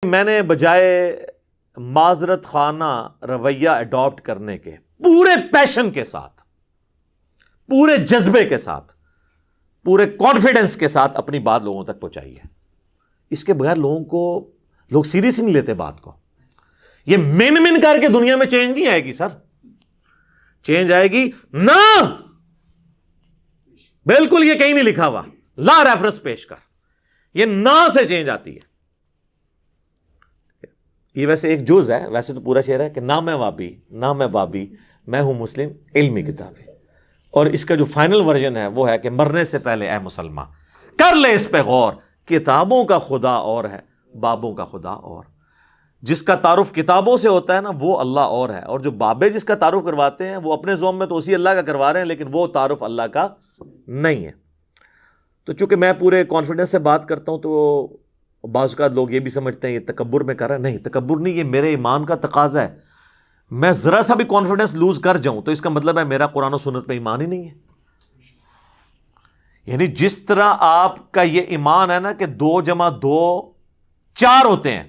میں نے بجائے معذرت خانہ رویہ اڈاپٹ کرنے کے پورے پیشن کے ساتھ، پورے جذبے کے ساتھ، پورے کانفیڈنس کے ساتھ اپنی بات لوگوں تک پہنچائی ہے۔ اس کے بغیر لوگ سیریس نہیں لیتے بات کو۔ یہ من کر کے دنیا میں چینج نہیں آئے گی سر، چینج آئے گی نہ، بالکل یہ کہیں نہیں لکھا ہوا، لا ریفرنس پیش کر، یہ نہ سے چینج آتی ہے۔ یہ ویسے ایک جز ہے، ویسے تو پورا شعر ہے کہ نہ میں وابی نہ میں بابی، میں ہوں مسلم علمی کتابی۔ اور اس کا جو فائنل ورژن ہے وہ ہے کہ مرنے سے پہلے اے مسلمان کر لے اس پہ غور، کتابوں کا خدا اور ہے بابوں کا خدا اور۔ جس کا تعارف کتابوں سے ہوتا ہے نا وہ اللہ اور ہے، اور جو بابے جس کا تعارف کرواتے ہیں وہ اپنے ذوم میں تو اسی اللہ کا کروا رہے ہیں، لیکن وہ تعارف اللہ کا نہیں ہے۔ تو چونکہ میں پورے کانفیڈنس سے بات کرتا ہوں تو بعض اوقات لوگ یہ بھی سمجھتے ہیں یہ تکبر میں کر رہا ہے، نہیں تکبر نہیں، یہ میرے ایمان کا تقاضا ہے۔ میں ذرا سا بھی کانفیڈنس لوز کر جاؤں تو اس کا مطلب ہے میرا قرآن و سنت پہ ایمان ہی نہیں ہے۔ یعنی جس طرح آپ کا یہ ایمان ہے نا کہ 2 + 2 4 ہوتے ہیں،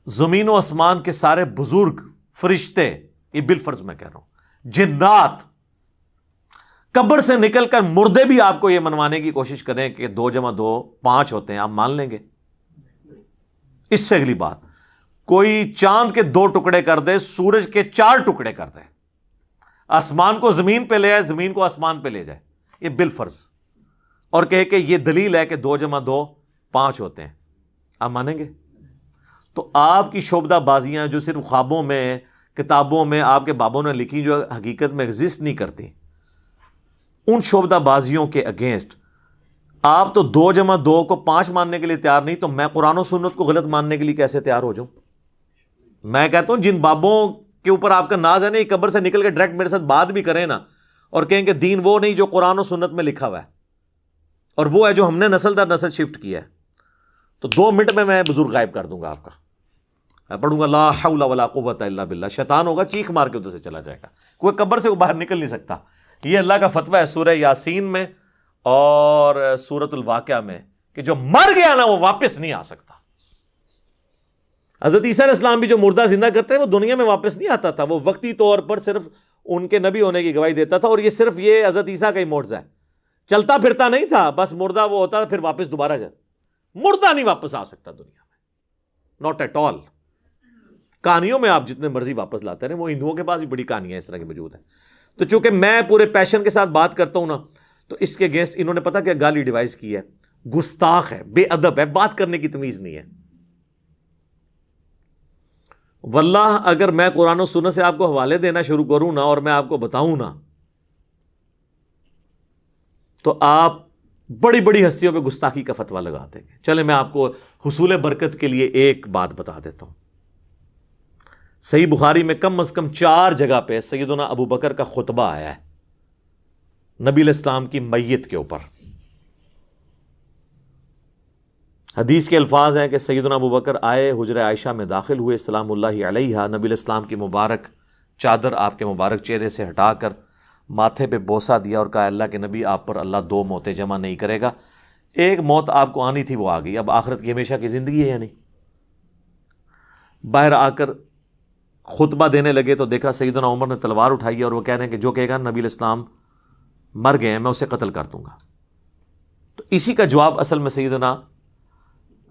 زمین و آسمان کے سارے بزرگ فرشتے، یہ بالفرض میں کہہ رہا ہوں، جنات، قبر سے نکل کر مردے بھی آپ کو یہ منوانے کی کوشش کریں کہ 2 + 2 5 ہوتے ہیں، آپ مان لیں گے؟ اس سے اگلی بات، کوئی چاند کے 2 ٹکڑے کر دے، سورج کے 4 ٹکڑے کر دے، آسمان کو زمین پہ لے آئے، زمین کو آسمان پہ لے جائے، یہ بالفرض، اور کہے کہ یہ دلیل ہے کہ 2 + 2 5 ہوتے ہیں، آپ مانیں گے؟ تو آپ کی شعبدہ بازیاں جو صرف خوابوں میں، کتابوں میں آپ کے بابوں نے لکھی، جو حقیقت میں ایگزسٹ نہیں کرتی، ان شعبدہ بازیوں کے اگینسٹ آپ تو 2 + 2 کو 5 ماننے کے لیے تیار نہیں، تو میں قرآن و سنت کو غلط ماننے کے لیے کیسے تیار ہو جاؤں؟ میں کہتا ہوں جن بابوں کے اوپر آپ کا ناز ہے نا، یہ قبر سے نکل کے ڈائریکٹ میرے ساتھ بات بھی کریں نا، اور کہیں کہ دین وہ نہیں جو قرآن و سنت میں لکھا ہوا ہے، اور وہ ہے جو ہم نے نسل در نسل شفٹ کیا ہے، تو 2 منٹ میں بزرگ غائب کر دوں گا آپ کا۔ میں پڑھوں گا لا حول ولا قوت الا باللہ، شیطان ہوگا چیخ مار کے ادھر سے چلا جائے گا، کوئی قبر سے باہر نکل نہیں سکتا۔ یہ اللہ کا فتویٰ ہے سورہ یاسین میں اور سورۃ الواقعہ میں کہ جو مر گیا نا وہ واپس نہیں آ سکتا۔ حضرت عیسیٰ علیہ السلام بھی جو مردہ زندہ کرتے ہیں وہ دنیا میں واپس نہیں آتا تھا، وہ وقتی طور پر صرف ان کے نبی ہونے کی گواہی دیتا تھا، اور یہ صرف یہ حضرت عیسیٰ کا ہی معجزہ ہے، چلتا پھرتا نہیں تھا، بس مردہ وہ ہوتا پھر واپس دوبارہ جاتا، مردہ نہیں واپس آ سکتا دنیا میں، ناٹ ایٹ آل۔ کہانیوں میں آپ جتنے مرضی واپس لاتے رہے، وہ ہندوؤں کے پاس بھی بڑی کہانیاں اس طرح کی موجود ہیں۔ تو چونکہ میں پورے پیشن کے ساتھ بات کرتا ہوں نا، تو اس کے اگینسٹ انہوں نے پتہ کیا گالی ڈیوائس کی ہے، گستاخ ہے، بے ادب ہے، بات کرنے کی تمیز نہیں ہے۔ واللہ اگر میں قرآن و سنت سے آپ کو حوالے دینا شروع کروں نا اور میں آپ کو بتاؤں نا، تو آپ بڑی بڑی ہستیوں پہ گستاخی کا فتویٰ لگا دیں گے۔ چلے میں آپ کو حصول برکت کے لیے ایک بات بتا دیتا ہوں۔ صحیح بخاری میں کم از کم 4 جگہ پہ سیدنا ابو بکر کا خطبہ آیا ہے نبی علیہ السلام کی میت کے اوپر۔ حدیث کے الفاظ ہیں کہ سیدنا ابو بکر آئے، حجرہ عائشہ میں داخل ہوئے، سلام اللہ علیہا، نبی علیہ السلام کی مبارک چادر آپ کے مبارک چہرے سے ہٹا کر ماتھے پہ بوسہ دیا اور کہا اللہ کے نبی آپ پر اللہ 2 موتیں جمع نہیں کرے گا، ایک موت آپ کو آنی تھی وہ آ گئی، اب آخرت کی ہمیشہ کی زندگی ہے یا نہیں؟ باہر آ کر خطبہ دینے لگے تو دیکھا سیدنا عمر نے تلوار اٹھائی اور وہ کہہ رہے ہیں کہ جو کہے گا نبی علیہ السلام مر گئے ہیں میں اسے قتل کر دوں گا۔ تو اسی کا جواب اصل میں سیدنا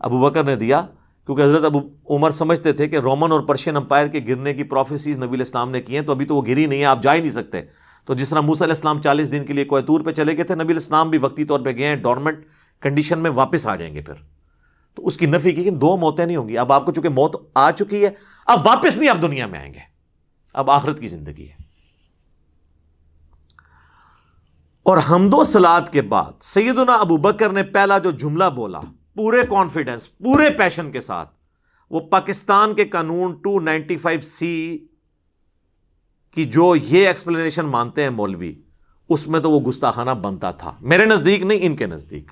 ابو بکر نے دیا، کیونکہ حضرت ابو عمر سمجھتے تھے کہ رومن اور پرشین امپائر کے گرنے کی پروفیسیز نبی علیہ السلام نے کی ہیں، تو ابھی تو وہ گری نہیں ہے، آپ جا ہی نہیں سکتے۔ تو جس طرح موسیٰ علیہ السلام 40 دن کے لیے کوہ طور پہ چلے گئے تھے، نبی علیہ السلام بھی وقتی طور پہ گئے ہیں، ڈورمنٹ کنڈیشن میں واپس آ جائیں گے پھر۔ تو اس کی نفی کی کہ 2 موتیں نہیں ہوں گی، اب آپ کو چونکہ موت آ چکی ہے، اب واپس نہیں آپ دنیا میں آئیں گے، اب آخرت کی زندگی ہے۔ اور حمد و صلات کے بعد سیدنا ابو بکر نے پہلا جو جملہ بولا پورے کانفیڈنس، پورے پیشن کے ساتھ، وہ پاکستان کے قانون 295C کی جو یہ ایکسپلینیشن مانتے ہیں مولوی، اس میں تو وہ گستاخانہ بنتا تھا، میرے نزدیک نہیں، ان کے نزدیک۔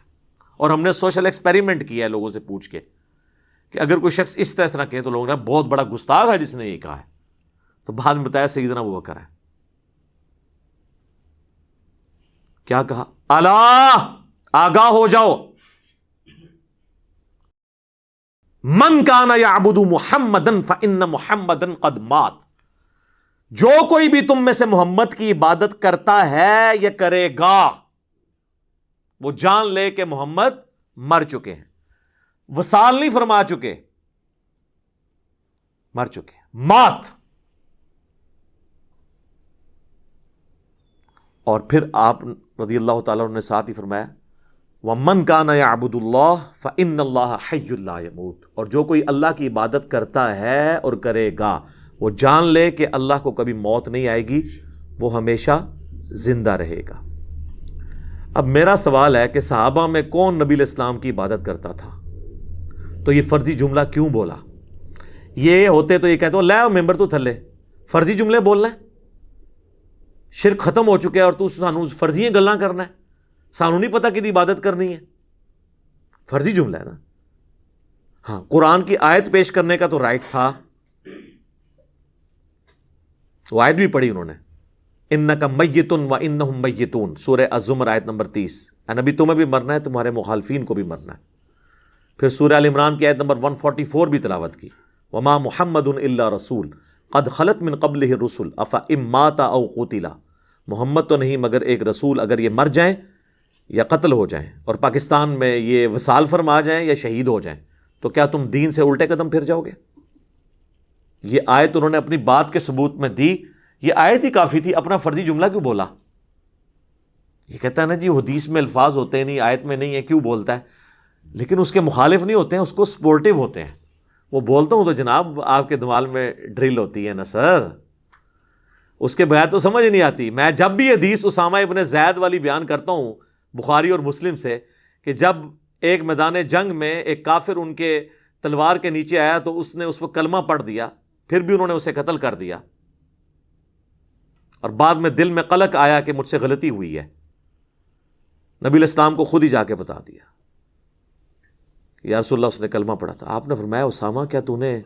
اور ہم نے سوشل ایکسپیریمنٹ کیا ہے لوگوں سے پوچھ کے کہ اگر کوئی شخص اس طرح کہے تو لوگوں نے بہت بڑا گستاخ ہے جس نے یہ کہا ہے، تو بعد میں بتایا سیدنا ابو بکر ہے۔ کیا کہا؟ الا آگاہ ہو جاؤ، من کان یعبد محمدا فإن محمدا قد مات، جو کوئی بھی تم میں سے محمد کی عبادت کرتا ہے یا کرے گا، وہ جان لے کہ محمد مر چکے ہیں، وصال نہیں فرما چکے، مر چکے، مات۔ اور پھر آپ رضی اللہ تعالیٰ عنہ نے ساتھ ہی فرمایا وَمَنْ كَانَ يَعْبُدُ اللَّهَ فَإِنَّ اللَّهَ حَيٌّ لَا يَمُوتُ، اور جو کوئی اللہ کی عبادت کرتا ہے اور کرے گا، وہ جان لے کہ اللہ کو کبھی موت نہیں آئے گی، وہ ہمیشہ زندہ رہے گا۔ اب میرا سوال ہے کہ صحابہ میں کون نبی علیہ السلام کی عبادت کرتا تھا؟ تو یہ فرضی جملہ کیوں بولا؟ یہ ہوتے تو یہ کہتے ہو لے ممبر تو تھلے فرضی جملے بولنا ہے، شرک ختم ہو چکے اور تو سانو فرضی گلاں کرنا ہے، سانو نہیں پتا کہ عبادت کرنی ہے، فرضی جملہ ہے نا۔ ہاں قرآن کی آیت پیش کرنے کا تو رائٹ تھا، وہ آیت بھی پڑھی انہوں نے، انک میت وانہم میتون، سورہ الزمر آیت نمبر 30، اے نبی تمہیں بھی مرنا ہے، تمہارے مخالفین کو بھی مرنا ہے۔ پھر سورہ ال عمران کی آیت نمبر 144 بھی تلاوت کی، وما محمد الا رسول قد خلت من قبلہ الرسل افإن مات او قتل، محمد تو نہیں مگر ایک رسول، اگر یہ مر جائیں یا قتل ہو جائیں اور پاکستان میں یہ وصال فرما جائیں یا شہید ہو جائیں تو کیا تم دین سے الٹے قدم پھر جاؤ گے؟ یہ آیت انہوں نے اپنی بات کے ثبوت میں دی، یہ آیت ہی کافی تھی، اپنا فرضی جملہ کیوں بولا؟ یہ کہتا ہے نا جی حدیث میں الفاظ ہوتے ہیں نہیں، آیت میں نہیں ہے، کیوں بولتا ہے؟ لیکن اس کے مخالف نہیں ہوتے ہیں، اس کو سپورٹیو ہوتے ہیں۔ وہ بولتا ہوں تو جناب آپ کے دماغ میں ڈرل ہوتی ہے نا سر، اس کے بغیر تو سمجھ نہیں آتی۔ میں جب بھی حدیث اسامہ ابن زید والی بیان کرتا ہوں بخاری اور مسلم سے، کہ جب ایک میدان جنگ میں ایک کافر ان کے تلوار کے نیچے آیا تو اس نے اس کو کلمہ پڑھ دیا، پھر بھی انہوں نے اسے قتل کر دیا، اور بعد میں دل میں قلق آیا کہ مجھ سے غلطی ہوئی ہے، نبی علیہ السلام کو خود ہی جا کے بتا دیا کہ یا رسول اللہ اس نے کلمہ پڑھا تھا۔ آپ نے فرمایا اسامہ کیا تو نے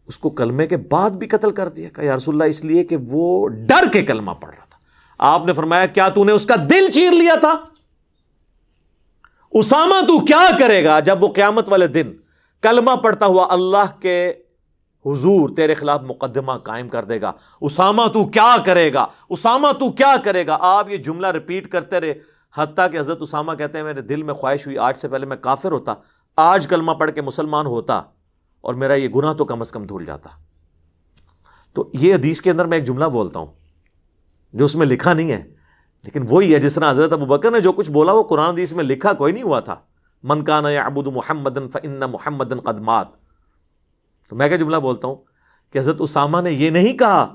اس کو کلمے کے بعد بھی قتل کر دیا؟ کہا یا رسول اللہ اس لیے کہ وہ ڈر کے کلمہ پڑھ رہا تھا۔ آپ نے فرمایا کیا تو نے اس کا دل چیر لیا تھا؟ اسامہ تو کیا کرے گا جب وہ قیامت والے دن کلمہ پڑھتا ہوا اللہ کے حضور تیرے خلاف مقدمہ قائم کر دے گا؟ اسامہ تو کیا کرے گا؟ اسامہ تو کیا کرے گا؟ آپ یہ جملہ ریپیٹ کرتے رہے، حتیٰ کہ حضرت اسامہ کہتے ہیں میرے دل میں خواہش ہوئی آج سے پہلے میں کافر ہوتا، آج کلمہ پڑھ کے مسلمان ہوتا اور میرا یہ گناہ تو کم از کم دھل جاتا۔ تو یہ حدیث کے اندر میں ایک جملہ بولتا ہوں جو اس میں لکھا نہیں ہے، لیکن وہی ہے جس طرح حضرت ابوبکر نے جو کچھ بولا وہ قرآن حدیث میں لکھا کوئی نہیں ہوا تھا، من کان یعبد محمدا فإن محمدا قد مات۔ تو میں کیا جملہ بولتا ہوں کہ حضرت اسامہ نے یہ نہیں کہا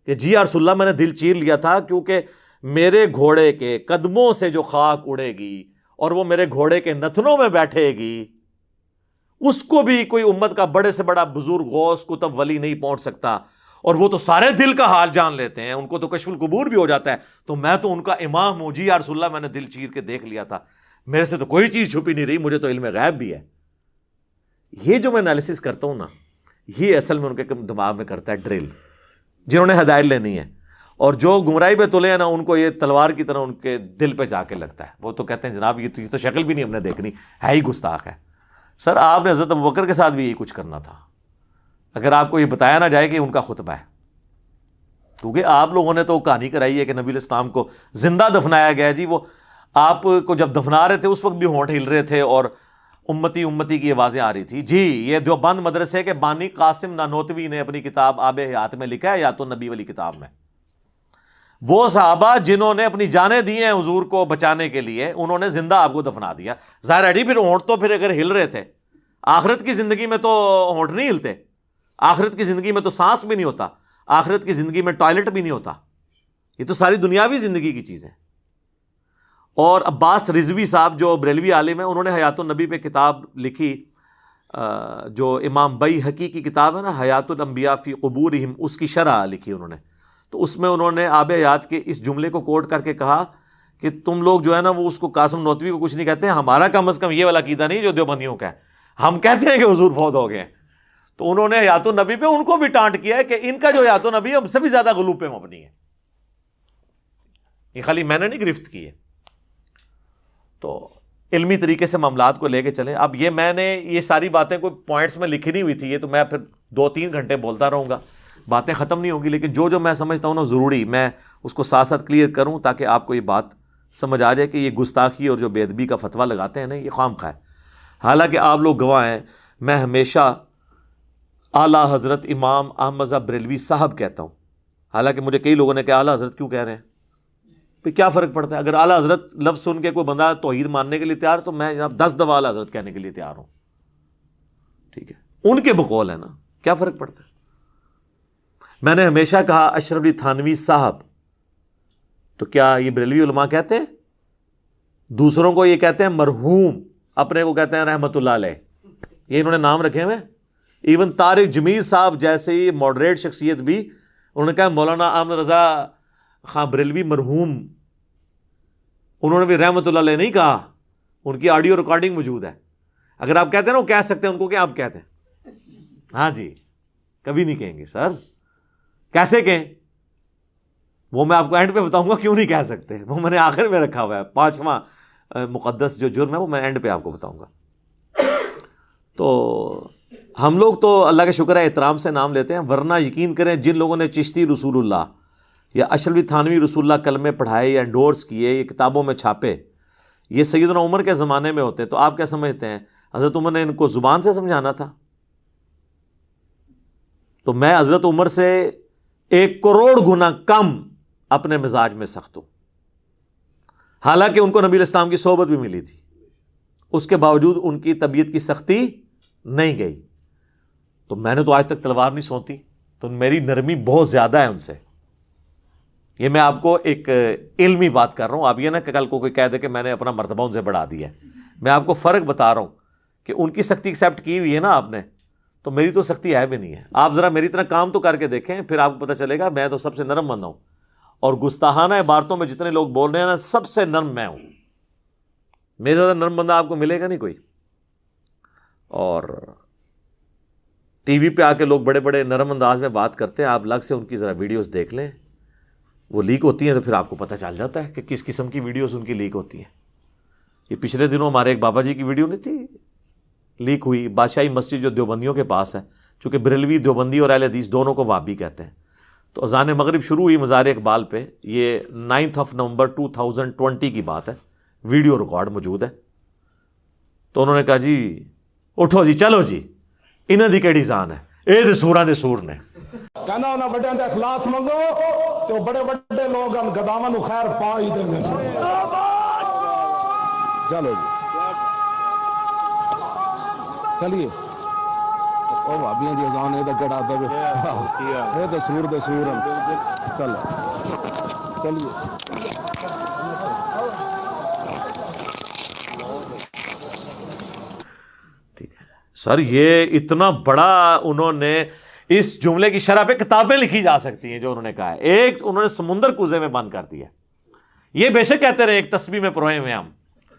کہ جی یا رسول اللہ میں نے دل چیر لیا تھا کیونکہ میرے گھوڑے کے قدموں سے جو خاک اڑے گی اور وہ میرے گھوڑے کے نتنوں میں بیٹھے گی اس کو بھی کوئی امت کا بڑے سے بڑا بزرگ غوث کتب ولی نہیں پہنچ سکتا، اور وہ تو سارے دل کا حال جان لیتے ہیں، ان کو تو کشف القبور بھی ہو جاتا ہے، تو میں تو ان کا امام ہوں، جی یا رسول اللہ میں نے دل چیر کے دیکھ لیا تھا، میرے سے تو کوئی چیز چھپی نہیں رہی، مجھے تو علم غیب بھی ہے۔ یہ جو میں انالیسس کرتا ہوں نا، یہ اصل میں ان کے دماغ میں کرتا ہے ڈرل، جنہوں نے ہدایت لینی ہے، اور جو گمراہی پہ تلے ہیں نا ان کو یہ تلوار کی طرح ان کے دل پہ جا کے لگتا ہے، وہ تو کہتے ہیں جناب یہ تو شکل بھی نہیں ہم نے دیکھنی، ہے ہی گستاخ ہے۔ سر آپ نے حضرت ابوبکر کے ساتھ بھی یہی کچھ کرنا تھا، اگر آپ کو یہ بتایا نہ جائے کہ ان کا خطبہ ہے، کیونکہ آپ لوگوں نے تو کہانی کرائی ہے کہ نبی علیہ السلام کو زندہ دفنایا گیا۔ جی وہ آپ کو جب دفنا رہے تھے اس وقت بھی ہونٹ ہل رہے تھے اور امتی امتی کی آوازیں آ رہی تھی۔ جی یہ دیوبند مدرسے کے بانی قاسم نانوتوی نے اپنی کتاب آب حیات میں لکھا ہے، یا تو نبی والی کتاب میں، وہ صحابہ جنہوں نے اپنی جانیں دی ہیں حضور کو بچانے کے لیے انہوں نے زندہ آپ کو دفنا دیا۔ ظاہر ہے پھر ہونٹ تو پھر اگر ہل رہے تھے، آخرت کی زندگی میں تو ہونٹ نہیں ہلتے، آخرت کی زندگی میں تو سانس بھی نہیں ہوتا، آخرت کی زندگی میں ٹوائلٹ بھی نہیں ہوتا، یہ تو ساری دنیاوی زندگی کی چیز ہے۔ اور عباس رضوی صاحب جو بریلوی عالم ہیں انہوں نے حیات النبی پہ کتاب لکھی، جو امام بیہقی کی کتاب ہے نا حیات الانبیاء فی قبورہم، اس کی شرح لکھی انہوں نے، تو اس میں انہوں نے آب حیات کے اس جملے کو کوٹ کر کے کہا کہ تم لوگ جو ہے نا وہ اس کو قاسم نوتوی کو کچھ نہیں کہتے، ہمارا کم از کم یہ والا عقیدہ نہیں جو دیوبندیوں کا ہے، ہم کہتے ہیں کہ حضور فوت ہو گئے ہیں۔ تو انہوں نے حیات النبی پہ ان کو بھی ٹانٹ کیا ہے کہ ان کا جو حیات النبی ہے ہم سے بھی زیادہ غلو پہ مبنی ہے، یہ خالی میں نے نہیں گرفت کی ہے۔ تو علمی طریقے سے معاملات کو لے کے چلیں. اب یہ میں نے یہ ساری باتیں کوئی پوائنٹس میں لکھی نہیں ہوئی تھی, یہ تو میں پھر 2-3 گھنٹے بولتا رہوں گا, باتیں ختم نہیں ہوں گی, لیکن جو میں سمجھتا ہوں نا ضروری میں اس کو ساتھ ساتھ کلیئر کروں تاکہ آپ کو یہ بات سمجھ آ جائے کہ یہ گستاخی اور جو بے ادبی کا فتویٰ لگاتے ہیں نا یہ خام خواہ ہے. حالانکہ آپ لوگ گواہ ہیں, میں ہمیشہ اعلیٰ حضرت امام احمد رضا بریلوی صاحب کہتا ہوں, حالانکہ مجھے کئی لوگوں نے کہا اعلیٰ حضرت کیوں کہہ رہے ہیں, پھر کیا فرق پڑتا ہے؟ اگر اعلیٰ حضرت لفظ سن کے کوئی بندہ توحید ماننے کے لیے تیار تو میں جناب 10 دفعہ اعلیٰ حضرت کہنے کے لیے تیار ہوں. ٹھیک ہے, ان کے بقول ہے نا, کیا فرق پڑتا ہے؟ میں نے ہمیشہ کہا اشرف علی تھانوی صاحب, تو کیا یہ بریلوی علماء کہتے ہیں؟ دوسروں کو یہ کہتے ہیں مرحوم, اپنے کو کہتے ہیں رحمت اللہ علیہ, یہ انہوں نے نام رکھے ہوئے. ایون طارق جمیل صاحب جیسے ماڈریٹ شخصیت بھی انہوں نے کہا مولانا احمد رضا خان بریلوی مرحوم, انہوں نے بھی رحمت اللہ علیہ نہیں کہا, ان کی آڈیو ریکارڈنگ موجود ہے. اگر آپ کہتے ہیں نا وہ کہہ سکتے ہیں, ان کو کیا آپ کہتے ہیں؟ ہاں جی, کبھی نہیں کہیں گے سر. کیسے کہیں؟ وہ میں آپ کو اینڈ پہ بتاؤں گا کیوں نہیں کہہ سکتے, وہ میں نے آخر میں رکھا ہوا ہے, 5واں مقدس جو جرم ہے وہ میں اینڈ پہ آپ کو بتاؤں گا. تو ہم لوگ تو اللہ کا شکر ہے احترام سے نام لیتے ہیں, ورنہ یقین کریں جن لوگوں نے چشتی رسول اللہ یا اشرف علی تھانوی رسول اللہ کلمے پڑھائے یا انڈورس کیے, یہ کتابوں میں چھاپے, یہ سیدنا عمر کے زمانے میں ہوتے, تو آپ کیا سمجھتے ہیں حضرت عمر نے ان کو زبان سے سمجھانا تھا؟ تو میں حضرت عمر سے 1 کروڑ گنا کم اپنے مزاج میں سخت ہوں. حالانکہ ان کو نبی علیہ السلام کی صحبت بھی ملی تھی, اس کے باوجود ان کی طبیعت کی سختی نہیں گئی. تو میں نے تو آج تک تلوار نہیں سونتی, تو میری نرمی بہت زیادہ ہے ان سے. یہ میں آپ کو ایک علمی بات کر رہا ہوں, آپ یہ نہ کہ کل کو کوئی کہہ دے کہ میں نے اپنا مرتبہ ان سے بڑھا دیا ہے. میں آپ کو فرق بتا رہا ہوں کہ ان کی سختی ایکسیپٹ کی ہوئی ہے نا آپ نے, تو میری تو سختی ہے بھی نہیں ہے. آپ ذرا میری طرح کام تو کر کے دیکھیں, پھر آپ کو پتہ چلے گا میں تو سب سے نرم بندہ ہوں, اور گستاخانہ عبارتوں میں جتنے لوگ بول رہے ہیں نا سب سے نرم میں ہوں. میرے زیادہ نرم بندہ آپ کو ملے گا نہیں کوئی. اور ٹی وی پہ آ کے لوگ بڑے بڑے نرم انداز میں بات کرتے ہیں, آپ الگ سے ان کی ذرا ویڈیوز دیکھ لیں, وہ لیک ہوتی ہیں تو پھر آپ کو پتہ چل جاتا ہے کہ کس قسم کی ویڈیوز ان کی لیک ہوتی ہیں. یہ پچھلے دنوں ہمارے ایک بابا جی کی ویڈیو نہیں تھی لیک ہوئی, بادشاہی مسجد جو دیوبندیوں کے پاس ہے, چونکہ بریلوی دیوبندی اور اہل حدیث دونوں کو وہابی کہتے ہیں. تو اذان مغرب شروع ہوئی مزار اقبال پہ, یہ 9 نومبر 2020 کی بات ہے, ویڈیو ریکارڈ موجود ہے. تو انہوں نے کہا جی اٹھو جی چلو جی, انہاں دی کیڑی جان ہے, اے دے سوراں دے سور نے. کہنا انہاں بڑیاں دا اخلاص منگو تو بڑے بڑے لوگ ان گداواں نو خیر پا ہی دیں گے. چلو جی چلیے, او بھابیاں دی اذان اے تے کڑا دے اے تے سور دے سور چل چلیے. سر یہ اتنا بڑا انہوں نے اس جملے کی شرح پہ کتابیں لکھی جا سکتی ہیں جو انہوں نے کہا ہے. ایک انہوں نے سمندر کوزے میں بند کر دیا. یہ بے شک کہتے رہے ایک تسبیح میں پروئے میں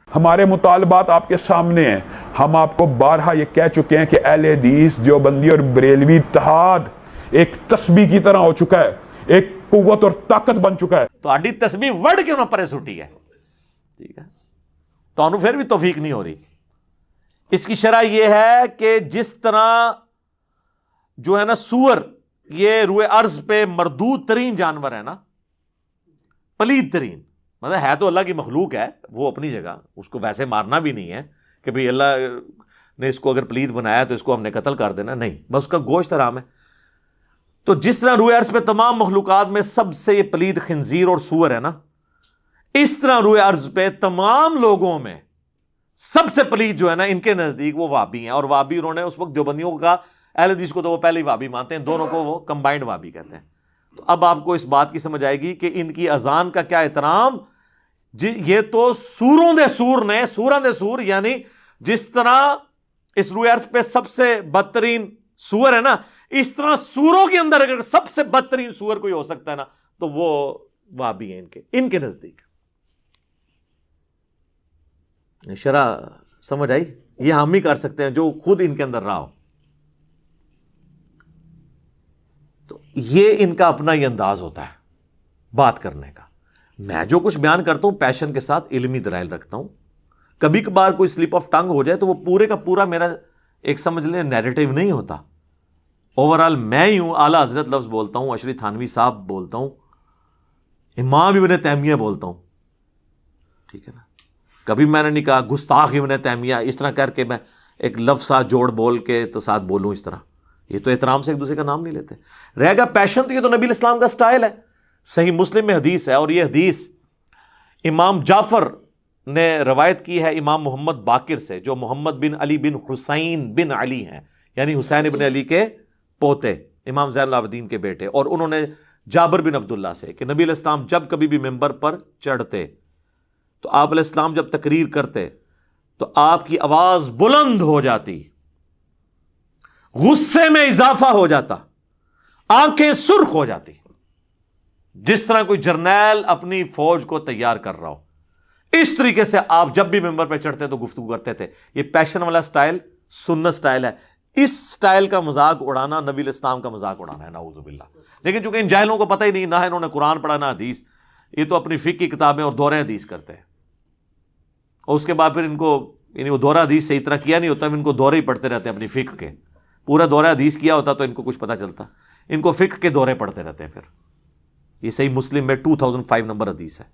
ہمارے مطالبات آپ کے سامنے ہیں. ہم آپ کو بارہا یہ کہہ چکے ہیں کہ اہل حدیث دیوبندی اور بریلوی اتحاد ایک تسبیح کی طرح ہو چکا ہے, ایک قوت اور طاقت بن چکا ہے. تو آڈی تسبیح ورڈ کیوں نہ پرے سٹی ہے, ٹھیک ہے, تو انہوں پھر بھی توفیق نہیں ہو رہی. اس کی شرح یہ ہے کہ جس طرح جو ہے نا سور یہ روئے ارض پہ مردود ترین جانور ہے نا, پلید ترین, مطلب ہے تو اللہ کی مخلوق ہے, وہ اپنی جگہ, اس کو ویسے مارنا بھی نہیں ہے کہ بھئی اللہ نے اس کو اگر پلید بنایا تو اس کو ہم نے قتل کر دینا, نہیں, بس اس کا گوشت حرام ہے. تو جس طرح روئے ارض پہ تمام مخلوقات میں سب سے یہ پلید خنزیر اور سور ہے نا, اس طرح روئے ارض پہ تمام لوگوں میں سب سے پلید جو ہے نا ان کے نزدیک وہ وہابی ہیں. اور وہابی انہوں نے اس وقت دیوبندیوں کو کہا, اہل حدیث کو تو وہ پہلے ہی وہابی مانتے ہیں, دونوں کو وہ کمبائنڈ وہابی کہتے ہیں. تو اب آپ کو اس بات کی سمجھ آئے گی کہ ان کی اذان کا کیا احترام. یہ تو سوروں دے سور نے, سوراں دے سور, یعنی جس طرح اس روئے ارض پہ سب سے بدترین سور ہے نا, اس طرح سوروں کے اندر اگر سب سے بدترین سور کوئی ہو سکتا ہے نا تو وہ وہابی ہیں ان کے نزدیک. شرح سمجھ آئی؟ یہ ہم ہی کر سکتے ہیں جو خود ان کے اندر رہا ہو. تو یہ ان کا اپنا ہی انداز ہوتا ہے بات کرنے کا. میں جو کچھ بیان کرتا ہوں پیشن کے ساتھ علمی دلائل رکھتا ہوں, کبھی کبھار کوئی سلپ آف ٹنگ ہو جائے تو وہ پورے کا پورا میرا ایک سمجھ لیں نیریٹو نہیں ہوتا. اوورآل میں ہی ہوں اعلیٰ حضرت لفظ بولتا ہوں, اشری تھانوی صاحب بولتا ہوں, امام ابن تیمیہ بولتا ہوں, ٹھیک ہے نا. کبھی میں نے نہیں کہا گستاخ ابن تیمیہ اس طرح کر کے میں ایک لفظ ساتھ جوڑ بول کے تو ساتھ بولوں اس طرح. یہ تو احترام سے ایک دوسرے کا نام نہیں لیتے. رہ گا پیشن, تو یہ تو نبی الاسلام کا سٹائل ہے. صحیح مسلم میں حدیث ہے, اور یہ حدیث امام جعفر نے روایت کی ہے امام محمد باقر سے, جو محمد بن علی بن حسین بن علی ہیں, یعنی حسین ابن علی کے پوتے, امام زین العابدین کے بیٹے. اور انہوں نے جابر بن عبداللہ سے کہ نبی علیہ السلام جب کبھی بھی ممبر پر چڑھتے تو آپ علیہ السلام جب تقریر کرتے تو آپ کی آواز بلند ہو جاتی, غصے میں اضافہ ہو جاتا, آنکھیں سرخ ہو جاتی, جس طرح کوئی جرنیل اپنی فوج کو تیار کر رہا ہو. اس طریقے سے آپ جب بھی ممبر پہ چڑھتے تو گفتگو کرتے تھے. یہ پیشن والا سٹائل سنت سٹائل ہے. اس سٹائل کا مذاق اڑانا نبی الاسلام کا مذاق اڑانا ہے, نعوذ باللہ. لیکن چونکہ ان جاہلوں کو پتہ ہی نہیں, نہ انہوں نے قرآن پڑھا نہ حدیث, یہ تو اپنی فقہ کی کتابیں اور دورہ حدیث کرتے ہیں, اور اس کے بعد پھر ان کو یعنی وہ دورہ حدیث صحیح طرح کیا نہیں ہوتا, ان کو دورے ہی پڑھتے رہتے ہیں اپنی فقہ کے. پورا دورہ حدیث کیا ہوتا تو ان کو کچھ پتہ چلتا, ان کو فقہ کے دورے پڑھتے رہتے ہیں. پھر یہ صحیح مسلم میں 2005 نمبر حدیث ہے.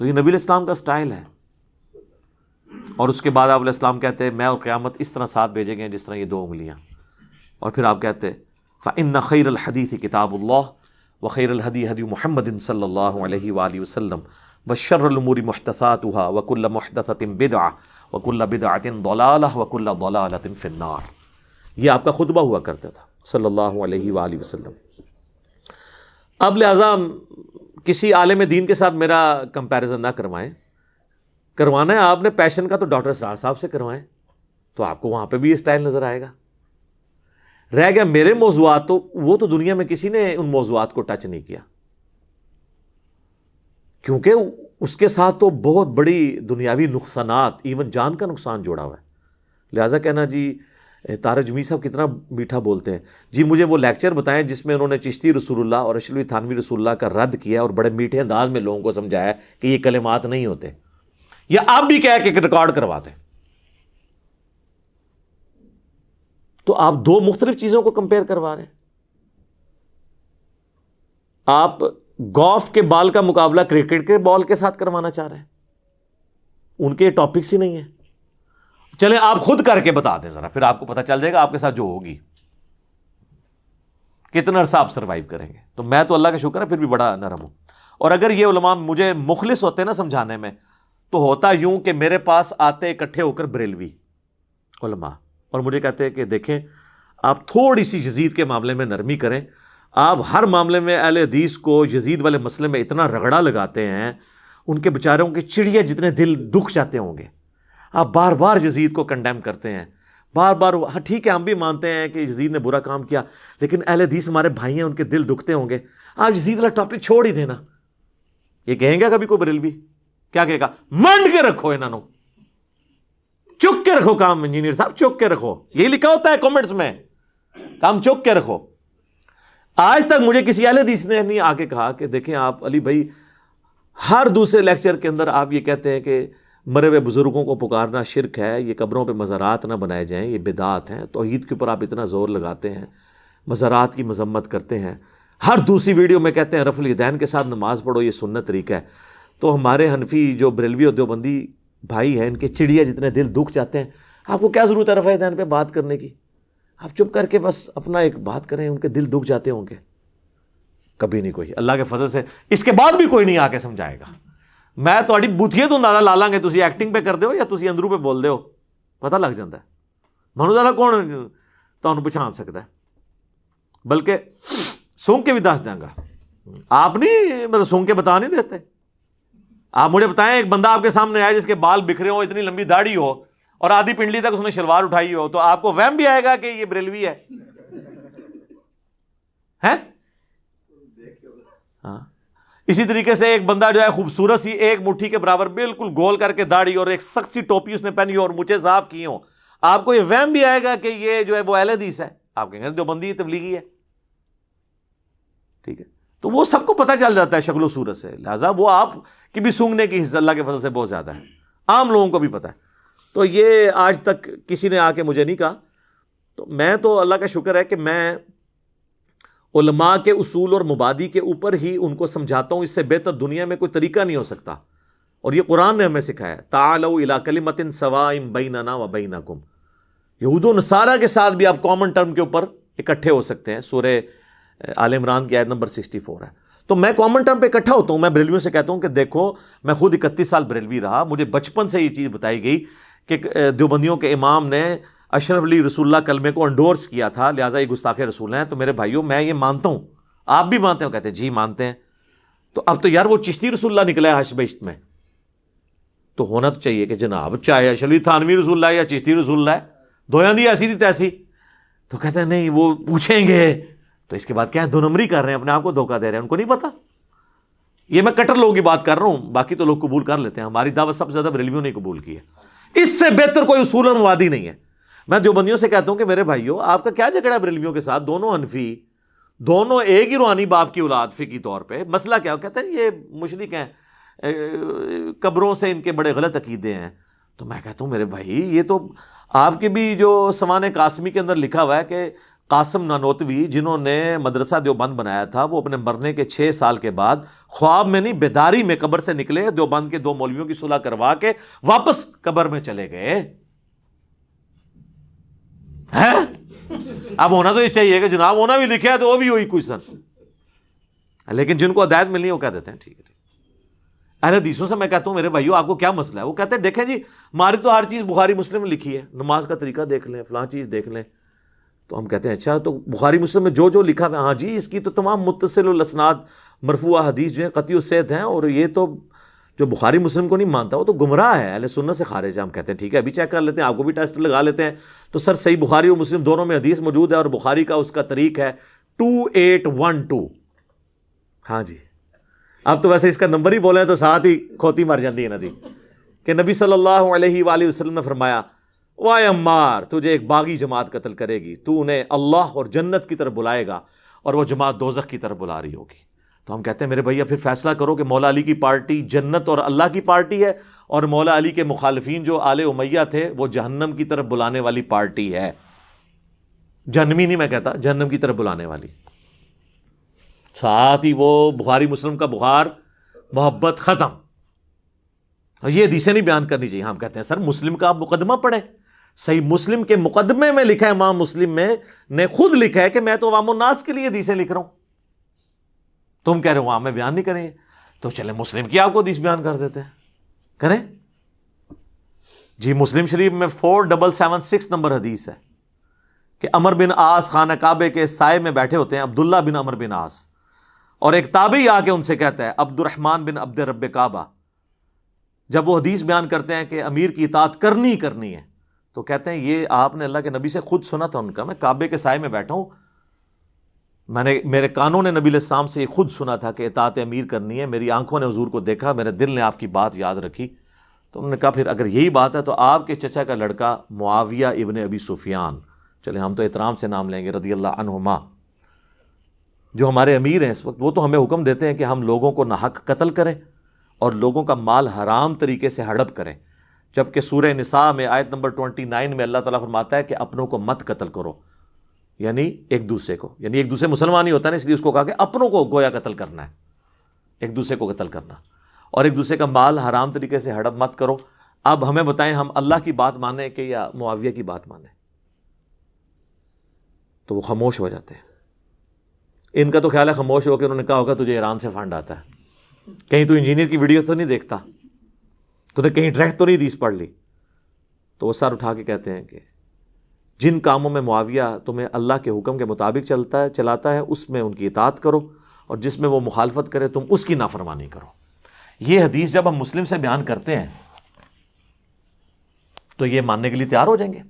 تو یہ نبی الاسلام کا سٹائل ہے. اور اس کے بعد آپ علیہ السلام کہتے ہیں میں اور قیامت اس طرح ساتھ بھیجیں گے جس طرح یہ 2 انگلیاں. اور پھر آپ کہتے ہیں فَإِنَّ خَيْرَ الْحَدِيثِ كِتَابُ اللَّهِ وَخَيْرَ الْهَدِي هَدْيُ مُحَمَّدٍ صلی اللہ علیہ وآلہ وسلم وَشَرَّ الْأُمُورِ مُحْدَثَاتُهَا وَكُلَّ مُحْدَثَةٍ بِدْعَةٍ وَكُلَّ بِدْعَةٍ ضَلَالَةٍ وَكُلَّ ضَلَالَةٍ فِي النَّارِ. یہ آپ کا خطبہ ہوا کرتا تھا صلی اللہ علیہ وآلہ وسلم. اب لہٰذا کسی عالم دین کے ساتھ میرا کمپیریزن نہ کروائیں. کروانا ہے آپ نے پیشن کا تو ڈاکٹر اسرار صاحب سے کروائیں, تو آپ کو وہاں پہ بھی یہ سٹائل نظر آئے گا. رہ گیا میرے موضوعات, تو وہ تو دنیا میں کسی نے ان موضوعات کو ٹچ نہیں کیا, کیونکہ اس کے ساتھ تو بہت بڑی دنیاوی نقصانات, ایون جان کا نقصان جوڑا ہوا ہے. لہٰذا کہنا جی طارق جمیل صاحب کتنا میٹھا بولتے ہیں, جی مجھے وہ لیکچر بتائیں جس میں انہوں نے چشتی رسول اللہ اور اشرف تھانوی رسول اللہ کا رد کیا اور بڑے میٹھے انداز میں لوگوں کو سمجھایا کہ یہ کلمات نہیں ہوتے, یا آپ بھی کہہ کے ریکارڈ کروا دیں. تو آپ 2 مختلف چیزوں کو کمپیئر کروا رہے ہیں. آپ گولف کے بال کا مقابلہ کرکٹ کے بال کے ساتھ کروانا چاہ رہے ہیں, ان کے ٹاپکس ہی نہیں ہیں. چلیں آپ خود کر کے بتا دیں ذرا, پھر آپ کو پتہ چل جائے گا آپ کے ساتھ جو ہوگی کتنا عرصہ آپ سروائیو کریں گے. تو میں تو اللہ کا شکر ہے پھر بھی بڑا نرم ہوں. اور اگر یہ علماء مجھے مخلص ہوتے نا سمجھانے میں, تو ہوتا یوں کہ میرے پاس آتے اکٹھے ہو کر بریلوی علماء اور مجھے کہتے ہیں کہ دیکھیں آپ تھوڑی سی یزید کے معاملے میں نرمی کریں, آپ ہر معاملے میں اہل حدیث کو یزید والے مسئلے میں اتنا رگڑا لگاتے ہیں, ان کے بیچاروں کے چڑیا جتنے دل دکھ جاتے ہوں گے, آپ بار بار یزید کو کنڈیم کرتے ہیں, بار بار. ہاں ٹھیک ہے ہم بھی مانتے ہیں کہ یزید نے برا کام کیا, لیکن اہل حدیث ہمارے بھائی ہیں, ان کے دل دکھتے ہوں گے, آپ یزید والا ٹاپک چھوڑ ہی دینا. یہ کہیں گا کبھی کوئی بریلوی؟ کیا کہے گا؟ منڈ کے رکھو انہوں, چک کے رکھو کام, انجینئر صاحب چک کے رکھو. یہی لکھا ہوتا ہے کامنٹس میں, کام چک کے رکھو. آج تک مجھے کسی اہل حدیث نے نہیں آ کے کہا کہ دیکھیں آپ علی بھائی ہر دوسرے لیکچر کے اندر آپ یہ کہتے ہیں کہ مرے ہوئے بزرگوں کو پکارنا شرک ہے, یہ قبروں پہ مزارات نہ بنائے جائیں, یہ بدعات ہیں. توحید کے اوپر آپ اتنا زور لگاتے ہیں, مزارات کی مذمت کرتے ہیں, ہر دوسری ویڈیو میں کہتے ہیں رفع الیدین کے ساتھ نماز پڑھو, یہ سنت طریقہ ہے. تو ہمارے حنفی جو بریلوی اور دیوبندی بھائی ہیں, ان کے چڑیا جتنے دل دکھ جاتے ہیں, آپ کو کیا ضرورت ہے رفع الیدین پہ بات کرنے کی؟ آپ چپ کر کے بس اپنا ایک بات کریں, ان کے دل دکھ جاتے ہوں گے. کبھی نہیں کوئی, اللہ کے فضل سے اس کے بعد بھی کوئی نہیں آ کے سمجھائے گا. میں تھوڑی بوتھیے تو اندازہ لا لیں گے تسی ایکٹنگ پہ کر دے ہو یا تسی اندروں پہ بول دے ہو, پتہ لگ جاتا ہے. منو زیادہ کون تمہیں پہچان سکتا ہے؟ بلکہ سونگ کے بھی دس دیں گا. آپ نہیں مطلب سونگ کے بتا نہیں دیتے. آپ مجھے بتائیں ایک بندہ آپ کے سامنے آئے جس کے بال بکھرے ہوں, اتنی لمبی داڑھی ہو اور آدھی پنڈلی تک اس نے شلوار اٹھائی ہو, تو آپ کو وہم بھی آئے گا کہ یہ بریلوی ہے؟ ہاں. اسی طریقے سے ایک بندہ جو ہے خوبصورت سی ایک مٹھی کے برابر بالکل گول کر کے داڑھی اور ایک سخت سی ٹوپی اس نے پہنی ہو اور مجھے صاف کی ہوں, آپ کو یہ وہم بھی آئے گا کہ یہ جو ہے وہ اہل حدیث ہے؟ آپ کہیں گے دیوبندی تبلیغی ہے. ٹھیک ہے, تو وہ سب کو پتہ چل جاتا ہے شکل و صورت سے. لہٰذا وہ آپ کی بھی سونگنے کی حصہ اللہ کے فضل سے بہت زیادہ ہے. عام لوگوں کو بھی پتہ ہے. تو یہ آج تک کسی نے آ کے مجھے نہیں کہا. تو میں تو اللہ کا شکر ہے کہ میں علماء کے اصول اور مبادی کے اوپر ہی ان کو سمجھاتا ہوں. اس سے بہتر دنیا میں کوئی طریقہ نہیں ہو سکتا. اور یہ قرآن نے ہمیں سکھایا, تعالوا الی کلمۃ سواء بیننا و بینکم. یہود و نصارہ کے ساتھ بھی آپ کامن ٹرم کے اوپر اکٹھے ہو سکتے ہیں. سورہ آل عمران کی آیت نمبر 64 ہے. تو میں کامن ٹرم پہ اکٹھا ہوتا ہوں. میں بریلویوں سے کہتا ہوں کہ دیکھو, میں خود 31 سال بریلوی رہا, مجھے بچپن سے یہ چیز بتائی گئی کہ دیوبندیوں کے امام نے اشرف علی رسول اللہ کلمے کو انڈورس کیا تھا, لہٰذا یہ گستاخ رسول ہیں. تو میرے بھائیوں میں یہ مانتا ہوں, آپ بھی مانتے ہو؟ کہتے ہیں جی مانتے ہیں. تو اب تو یار وہ چشتی رسول اللہ نکلا ہے حشر بہشت میں, تو ہونا تو چاہیے کہ جناب چاہے اشرف علی تھانوی رسول اللہ یا چشتی رسول اللہ ہے, دویاں دی ایسی تھی تیسی. تو کہتے ہیں نہیں وہ پوچھیں گے. تو اس کے بعد کیا ہے, دو نمبری کر رہے ہیں, اپنے آپ کو دھوکہ دے رہے ہیں, ان کو نہیں پتا. یہ میں کٹر لوگوں کی بات کر رہا ہوں, باقی تو لوگ قبول کر لیتے ہیں. ہماری دعوت سب سے زیادہ بریلویوں نے قبول کی ہے. اس سے بہتر کوئی اصول اور موادی نہیں ہے. میں دیوبندیوں سے کہتا ہوں کہ میرے بھائیوں آپ کا کیا جھگڑا بریلویوں کے ساتھ, دونوں حنفی, دونوں ایک ہی روحانی باپ کی اولاد فقہی طور پہ. مسئلہ کیا ہو؟ کہتے ہیں یہ مشرک ہیں, قبروں سے ان کے بڑے غلط عقیدے ہیں. تو میں کہتا ہوں میرے بھائی یہ تو آپ کے بھی جو سوانح قاسمی کے اندر لکھا ہوا ہے کہ قاسم نانوتوی جنہوں نے مدرسہ دیوبند بنایا تھا, وہ اپنے مرنے کے 6 سال کے بعد خواب میں نہیں بیداری میں قبر سے نکلے, دیوبند کے 2 مولویوں کی صلح کروا کے واپس قبر میں چلے گئے. اب ہونا تو یہ چاہیے کہ جناب ہونا بھی لکھا ہے تو وہ بھی ہوئی کچھ سن, لیکن جن کو ہدایت ملنی ہے وہ کہہ دیتے ہیں ٹھیک ہے. اہل حدیثوں سے میں کہتا ہوں میرے بھائیو آپ کو کیا مسئلہ ہے؟ وہ کہتے ہیں دیکھیں جی ہماری تو ہر چیز بخاری مسلم میں لکھی ہے, نماز کا طریقہ دیکھ لیں, فلاں چیز دیکھ لیں. تو ہم کہتے ہیں اچھا تو بخاری مسلم میں جو جو لکھا ہے, ہاں جی اس کی تو تمام متصل الاسناد مرفوع حدیث جو ہیں قطعی السند ہیں, اور یہ تو جو بخاری مسلم کو نہیں مانتا وہ تو گمراہ ہے, اہل سنت سے خارج ہے. ہم کہتے ہیں ٹھیک ہے ابھی چیک کر لیتے ہیں, آپ کو بھی ٹیسٹ لگا لیتے ہیں. تو سر صحیح بخاری اور مسلم دونوں میں حدیث موجود ہے, اور بخاری کا اس کا طریق ہے 2812. ہاں جی اب تو ویسے اس کا نمبر ہی بولے تو ساتھ ہی کھوتی مر جاتی ہے ندی, کہ نبی صلی اللہ علیہ وآلہ وسلم نے فرمایا وائے عمار تجھے ایک باغی جماعت قتل کرے گی, تو انہیں اللہ اور جنت کی طرف بلائے گا اور وہ جماعت دوزخ کی طرف بلا رہی ہوگی. تو ہم کہتے ہیں میرے بھیا پھر فیصلہ کرو کہ مولا علی کی پارٹی جنت اور اللہ کی پارٹی ہے, اور مولا علی کے مخالفین جو آل امیہ تھے وہ جہنم کی طرف بلانے والی پارٹی ہے. جہنمی نہیں میں کہتا, جہنم کی طرف بلانے والی. ساتھ ہی وہ بخاری مسلم کا بخار محبت ختم. یہ حدیثیں نہیں بیان کرنی چاہیے. ہم کہتے ہیں سر مسلم کا آپ مقدمہ پڑھیں, صحیح مسلم کے مقدمے میں لکھا ہے, امام مسلم میں نے خود لکھا ہے کہ میں تو عوام الناس کے لیے حدیثیں لکھ رہا ہوں. تم کہہ رہے ہو میں بیان نہیں کریں, تو چلیں مسلم کی آپ کو حدیث بیان کر دیتے ہیں, کریں جی. مسلم شریف میں 4776 نمبر حدیث ہے کہ عمر بن عاص خانہ کعبے کے سائے میں بیٹھے ہوتے ہیں, عبداللہ بن عمر بن عاص, اور ایک تابعی آ کے ان سے کہتا ہے عبد الرحمن بن عبد رب کعبہ, جب وہ حدیث بیان کرتے ہیں کہ امیر کی اطاعت کرنی ہے, تو کہتے ہیں یہ آپ نے اللہ کے نبی سے خود سنا تھا ان کا, میں کعبے کے سائے میں بیٹھا ہوں, میرے کانوں نے نبی علیہ السلام سے یہ خود سنا تھا کہ اطاعت امیر کرنی ہے, میری آنکھوں نے حضور کو دیکھا, میرے دل نے آپ کی بات یاد رکھی. تو انہوں نے کہا پھر اگر یہی بات ہے تو آپ کے چچا کا لڑکا معاویہ ابن ابی سفیان, چلیں ہم تو احترام سے نام لیں گے, رضی اللہ عنہما, جو ہمارے امیر ہیں اس وقت, وہ تو ہمیں حکم دیتے ہیں کہ ہم لوگوں کو ناحق قتل کریں اور لوگوں کا مال حرام طریقے سے ہڑپ کریں. جبکہ سورہ نساء میں آیت نمبر 29 میں اللہ تعالیٰ فرماتا ہے کہ اپنوں کو مت قتل کرو, یعنی ایک دوسرے کو, یعنی ایک دوسرے مسلمان ہی ہوتا ہے نا, اس لیے اس کو کہا کہ اپنوں کو گویا قتل کرنا ہے, ایک دوسرے کو قتل کرنا, اور ایک دوسرے کا مال حرام طریقے سے ہڑپ مت کرو. اب ہمیں بتائیں ہم اللہ کی بات مانیں کہ یا معاویہ کی بات مانیں؟ تو وہ خاموش ہو جاتے ہیں. ان کا تو خیال ہے خاموش ہو کے انہوں نے کہا ہوگا تجھے ایران سے فنڈ آتا ہے, کہیں تو انجینئر کی ویڈیو تو نہیں دیکھتا, تو نے کہیں ڈائریکٹ تو نہیں حدیث پڑھ لی. تو وہ سر اٹھا کے کہتے ہیں کہ جن کاموں میں معاویہ تمہیں اللہ کے حکم کے مطابق چلاتا ہے اس میں ان کی اطاعت کرو, اور جس میں وہ مخالفت کرے تم اس کی نافرمانی کرو. یہ حدیث جب ہم مسلم سے بیان کرتے ہیں تو یہ ماننے کے لیے تیار ہو جائیں گے.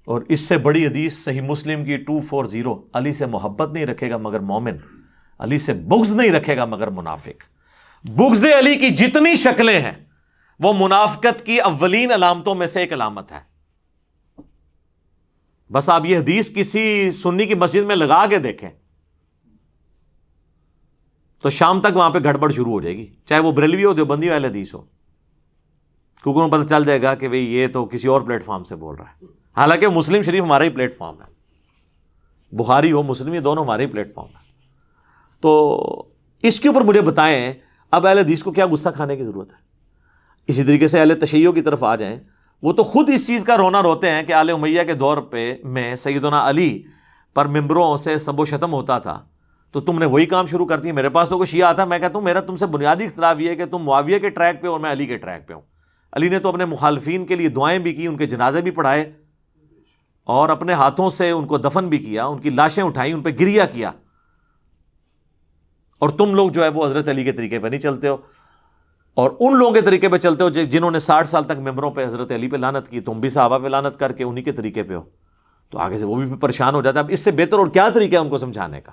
اور اس سے بڑی حدیث صحیح مسلم کی 240, علی سے محبت نہیں رکھے گا مگر مومن, علی سے بغض نہیں رکھے گا مگر منافق. بغض علی کی جتنی شکلیں ہیں وہ منافقت کی اولین علامتوں میں سے ایک علامت ہے. بس آپ یہ حدیث کسی سنی کی مسجد میں لگا کے دیکھیں تو شام تک وہاں پہ گڑبڑ شروع ہو جائے گی, چاہے وہ بریلوی ہو, دیوبندی ہو, اہل حدیث ہو. کیونکہ انہیں پتہ چل جائے گا کہ بھئی یہ تو کسی اور پلیٹ فارم سے بول رہا ہے، حالانکہ مسلم شریف ہمارا ہی پلیٹ فارم ہے، بخاری ہو مسلم، یہ دونوں ہمارے ہی پلیٹ فارم ہے۔ تو اس کے اوپر مجھے بتائیں اب اہل حدیث کو کیا غصہ کھانے کی ضرورت ہے؟ اسی طریقے سے اہل تشیع کی طرف آ جائیں، وہ تو خود اس چیز کا رونا روتے ہیں کہ آل امیہ کے دور پہ میں سیدنا علی پر ممبروں سے سب و شتم ہوتا تھا، تو تم نے وہی کام شروع کر دیا۔ میرے پاس تو کوئی شیعہ آتا، میں کہتا ہوں میرا تم سے بنیادی اختلاف یہ ہے کہ تم معاویہ کے ٹریک پہ اور میں علی کے ٹریک پہ ہوں۔ علی نے تو اپنے مخالفین کے لیے دعائیں بھی کی، ان کے جنازے بھی پڑھائے، اور اپنے ہاتھوں سے ان کو دفن بھی کیا، ان کی لاشیں اٹھائیں، ان پہ گریہ کیا، اور تم لوگ جو ہے وہ حضرت علی کے طریقے پہ نہیں چلتے ہو، اور ان لوگوں کے طریقے پہ چلتے ہو جنہوں نے 60 سال تک ممبروں پہ حضرت علی پہ لعنت کی، تم بھی صحابہ پہ لعنت کر کے انہی کے طریقے پہ ہو۔ تو آگے سے وہ بھی پریشان ہو جاتا ہے، اب اس سے بہتر اور کیا طریقہ ہے ان کو سمجھانے کا؟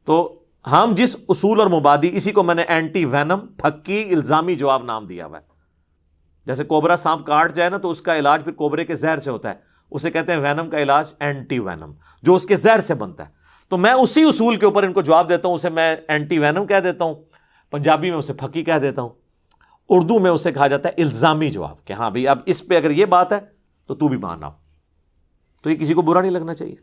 تو ہم جس اصول اور مبادی، اسی کو میں نے اینٹی وینم، پھکی الزامی جواب نام دیا ہوا ہے۔ جیسے کوبرا سانپ کاٹ جائے نا تو اس کا علاج پھر کوبرے کے زہر سے ہوتا ہے، اسے کہتے ہیں وینم کا علاج اینٹی وینم، جو اس کے زہر سے بنتا ہے۔ تو میں اسی اصول کے اوپر ان کو جواب دیتا ہوں، اسے میں اینٹی وینم کہہ دیتا ہوں، پنجابی میں اسے پھکی کہہ دیتا ہوں، اردو میں اسے کہا جاتا ہے الزامی جواب، کہ ہاں بھئی اب اس پہ اگر یہ بات ہے تو تو بھی مان آؤ۔ تو یہ کسی کو برا نہیں لگنا چاہیے۔